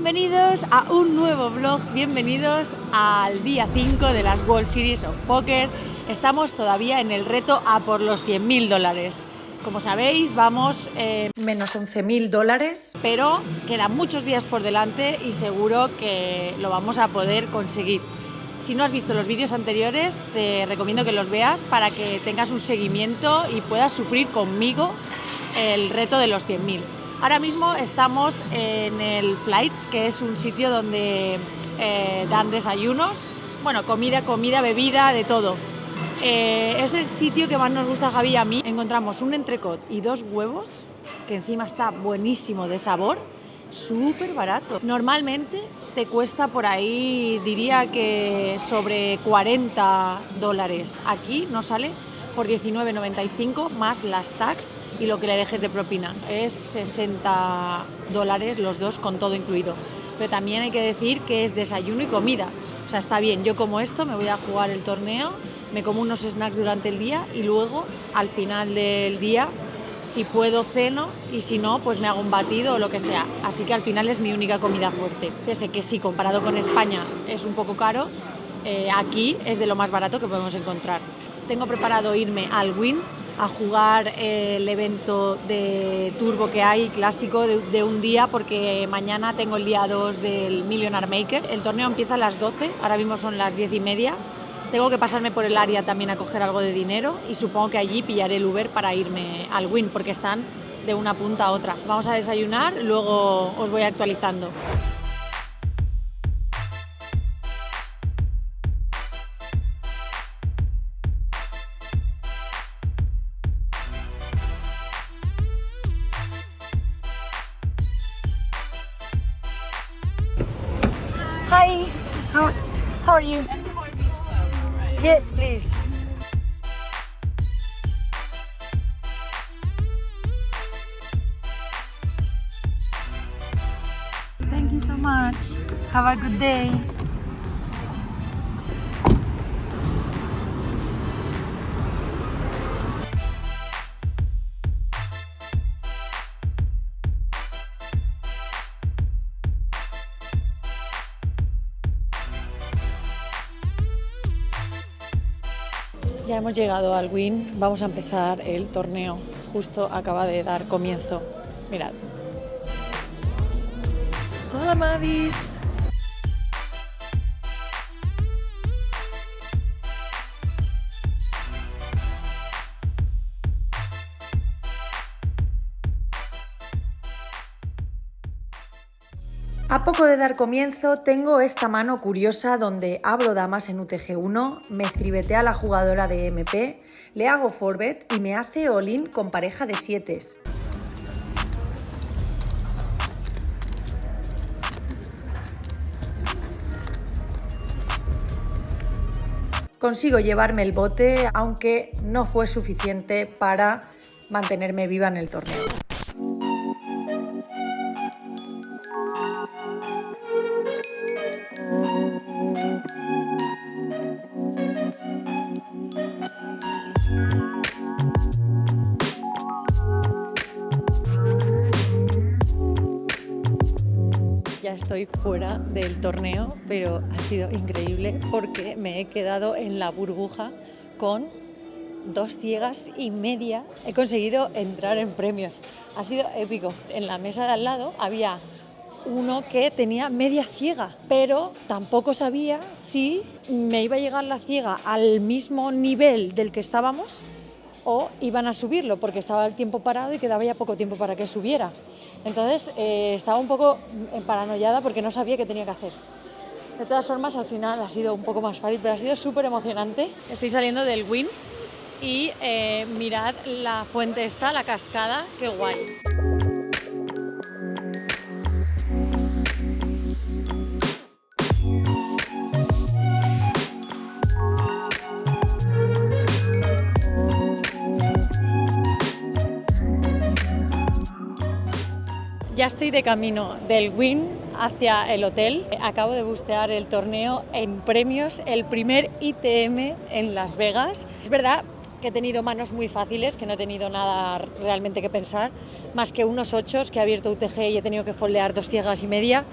Bienvenidos a un nuevo vlog, bienvenidos al día 5 de las World Series of Poker. Estamos todavía en el reto a por los $100.000. Como sabéis, vamos menos $11.000, pero quedan muchos días por delante y seguro que lo vamos a poder conseguir. Si no has visto los vídeos anteriores, te recomiendo que los veas para que tengas un seguimiento y puedas sufrir conmigo el reto de los 100.000. Ahora mismo estamos en el Flights, que es un sitio donde dan desayunos, bueno, comida, bebida, de todo. Es el sitio que más nos gusta a Javi y a mí. Encontramos un entrecot y 2 huevos, que encima está buenísimo de sabor, súper barato. Normalmente te cuesta por ahí, diría que sobre $40. Aquí nos sale por $19.95 más las tax y lo que le dejes de propina. Es $60 los dos con todo incluido. Pero también hay que decir que es desayuno y comida. O sea, está bien, yo como esto, me voy a jugar el torneo, me como unos snacks durante el día y luego al final del día, si puedo ceno y si no, pues me hago un batido o lo que sea. Así que al final es mi única comida fuerte. Pese que sí, comparado con España es un poco caro, aquí es de lo más barato que podemos encontrar. Tengo preparado irme al Wynn a jugar el evento de turbo que hay, clásico de un día, porque mañana tengo el día 2 del Millionaire Maker. El torneo empieza a las 12, ahora mismo son las 10:30. Tengo que pasarme por el área también a coger algo de dinero y supongo que allí pillaré el Uber para irme al Wynn, porque están de una punta a otra. Vamos a desayunar, luego os voy actualizando. Hi, how are you? Yes, please. Thank you so much. Have a good day. Ya hemos llegado al Wynn, vamos a empezar el torneo. Justo acaba de dar comienzo. Mirad. Hola, Mavis. A poco de dar comienzo, tengo esta mano curiosa donde abro damas en UTG1, me tribetea la jugadora de MP, le hago forbet y me hace all-in con pareja de 7. Consigo llevarme el bote, aunque no fue suficiente para mantenerme viva en el torneo. Ya estoy fuera del torneo, pero ha sido increíble porque me he quedado en la burbuja con 2 ciegas y media. He conseguido entrar en premios. Ha sido épico. En la mesa de al lado había uno que tenía media ciega, pero tampoco sabía si me iba a llegar la ciega al mismo nivel del que estábamos o iban a subirlo, porque estaba el tiempo parado y quedaba ya poco tiempo para que subiera. Entonces estaba un poco paranoiada porque no sabía qué tenía que hacer. De todas formas, al final ha sido un poco más fácil, pero ha sido súper emocionante. Estoy saliendo del Wynn y mirad la fuente esta, la cascada, qué guay. Ya estoy de camino del Wynn hacia el hotel. Acabo de bustear el torneo en premios, el primer ITM en Las Vegas. Es verdad que he tenido manos muy fáciles, que no he tenido nada realmente que pensar, más que unos 8 que he abierto UTG y he tenido que foldear 2 ciegas y media,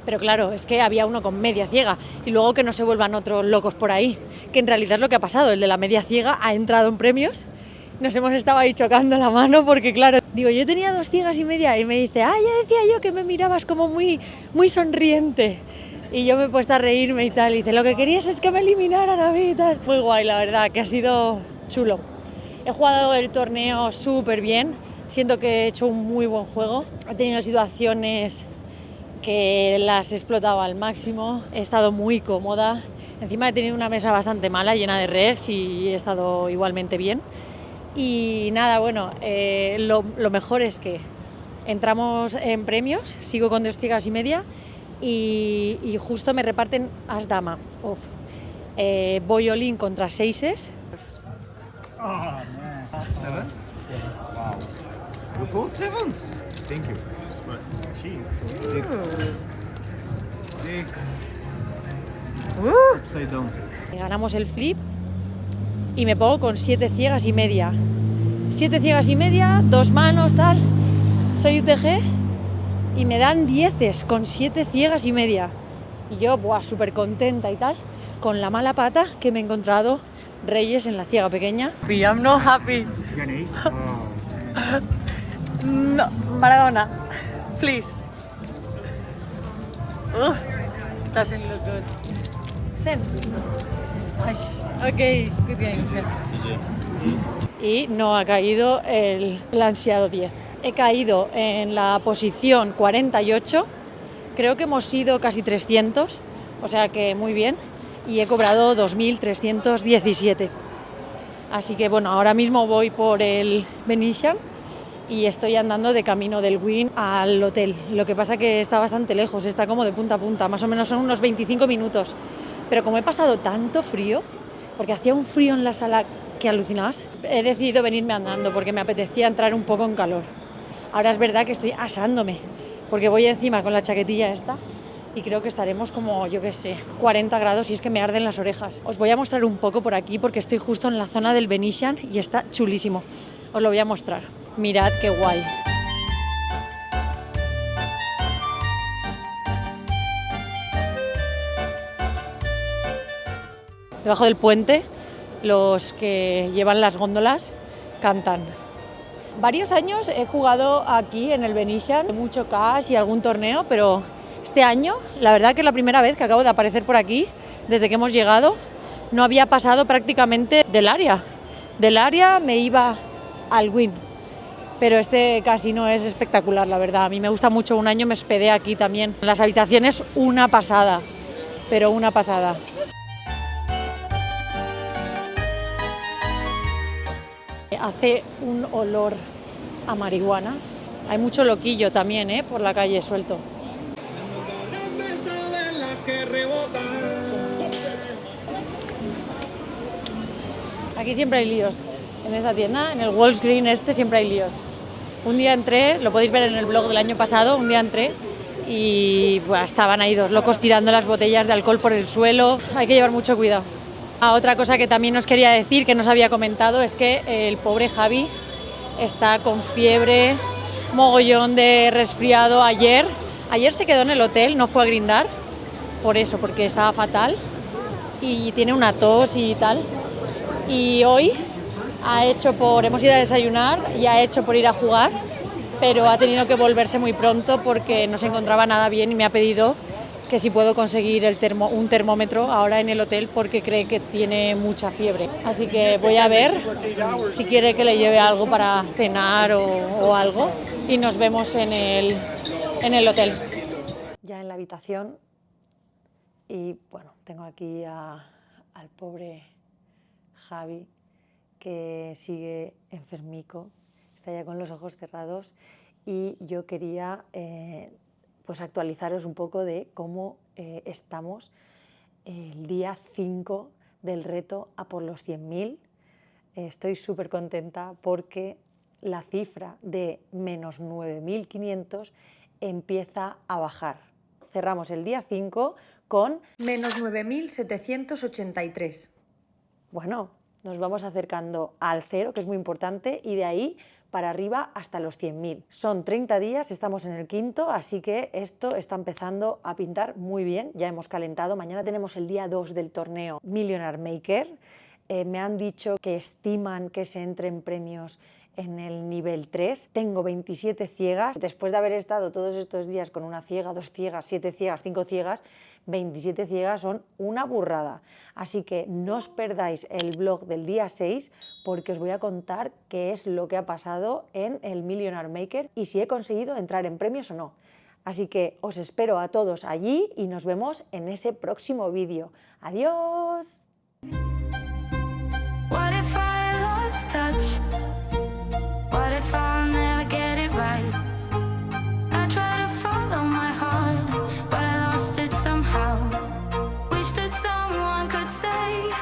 pero claro, es que había uno con media ciega y luego que no se vuelvan otros locos por ahí, que en realidad es lo que ha pasado, el de la media ciega ha entrado en premios, nos hemos estado ahí chocando la mano porque claro, digo, yo tenía 2 ciegas y media y me dice, ya decía yo que me mirabas como muy sonriente. Y yo me he puesto a reírme y tal, y dice, lo que querías es que me eliminaran a mí y tal. Muy guay, la verdad, que ha sido chulo. He jugado el torneo súper bien, siento que he hecho un muy buen juego. He tenido situaciones que las he explotado al máximo, he estado muy cómoda. Encima he tenido una mesa bastante mala, llena de regs, y he estado igualmente bien. Y nada, bueno, lo mejor es que entramos en premios, sigo con 2 ciegas y media, y justo me reparten as dama, voy all-in contra 6s. Oh, man. Sevens? Yeah. Wow. You fold sevens? Thank you. But she. Six. Upside down. Ganamos el flip y me pongo con 7 ciegas y media. 7 ciegas y media, 2 manos, tal. Soy UTG y me dan 10 con 7 ciegas y media. Y yo, súper contenta y tal, con la mala pata que me he encontrado reyes en la ciega pequeña. I'm not happy. No, Maradona, please. Doesn't look good. Ten. Ok, good game. Y no ha caído el ansiado 10. He caído en la posición 48, creo que hemos sido casi 300, o sea que muy bien, y he cobrado 2.317. Así que bueno, ahora mismo voy por el Venetian y estoy andando de camino del Wynn al hotel. Lo que pasa que está bastante lejos, está como de punta a punta, más o menos son unos 25 minutos. Pero como he pasado tanto frío, porque hacía un frío en la sala que alucinabas, he decidido venirme andando porque me apetecía entrar un poco en calor. Ahora es verdad que estoy asándome, porque voy encima con la chaquetilla esta y creo que estaremos como, yo qué sé, 40 grados y es que me arden las orejas. Os voy a mostrar un poco por aquí porque estoy justo en la zona del Venetian y está chulísimo. Os lo voy a mostrar. Mirad qué guay. Debajo del puente, los que llevan las góndolas cantan. Varios años he jugado aquí en el Venetian, mucho cash y algún torneo, pero este año, la verdad que es la primera vez que acabo de aparecer por aquí, desde que hemos llegado, no había pasado prácticamente del área. Del área me iba al Wynn, pero este casino es espectacular, la verdad. A mí me gusta mucho, un año me hospedé aquí también. Las habitaciones, una pasada, pero una pasada. Hace un olor a marihuana. Hay mucho loquillo también, por la calle suelto. Aquí siempre hay líos. En esta tienda, en el Walls Green siempre hay líos. Un día entré, lo podéis ver en el blog del año pasado, un día entré y estaban ahí 2 locos tirando las botellas de alcohol por el suelo. Hay que llevar mucho cuidado. Otra cosa que también os quería decir, que no os había comentado, es que el pobre Javi está con fiebre, mogollón de resfriado ayer. Ayer se quedó en el hotel, no fue a grindar, por eso, porque estaba fatal y tiene una tos y tal. Y hoy hemos ido a desayunar y ha hecho por ir a jugar, pero ha tenido que volverse muy pronto porque no se encontraba nada bien y me ha pedido que si puedo conseguir un termómetro ahora en el hotel porque cree que tiene mucha fiebre. Así que voy a ver si quiere que le lleve algo para cenar o algo y nos vemos en el hotel. Ya en la habitación y bueno, tengo aquí al pobre Javi que sigue enfermico, está ya con los ojos cerrados y yo quería pues actualizaros un poco de cómo estamos el día 5 del reto a por los 100.000. Estoy súper contenta porque la cifra de menos 9.500 empieza a bajar. Cerramos el día 5 con menos 9.783. Bueno, nos vamos acercando al 0, que es muy importante, y de ahí para arriba hasta los 100.000. Son 30 días, estamos en el 5º, así que esto está empezando a pintar muy bien, ya hemos calentado. Mañana tenemos el día 2 del torneo Millionaire Maker. Me han dicho que estiman que se entren premios en el nivel 3. Tengo 27 ciegas. Después de haber estado todos estos días con una ciega, 2 ciegas, 7 ciegas, 5 ciegas, 27 ciegas son una burrada. Así que no os perdáis el vlog del día 6 porque os voy a contar qué es lo que ha pasado en el Millionaire Maker y si he conseguido entrar en premios o no. Así que os espero a todos allí y nos vemos en ese próximo vídeo. ¡Adiós! What if I lost touch? What if I'll never get it right? I try to follow my heart, but I lost it somehow. Wish that someone could say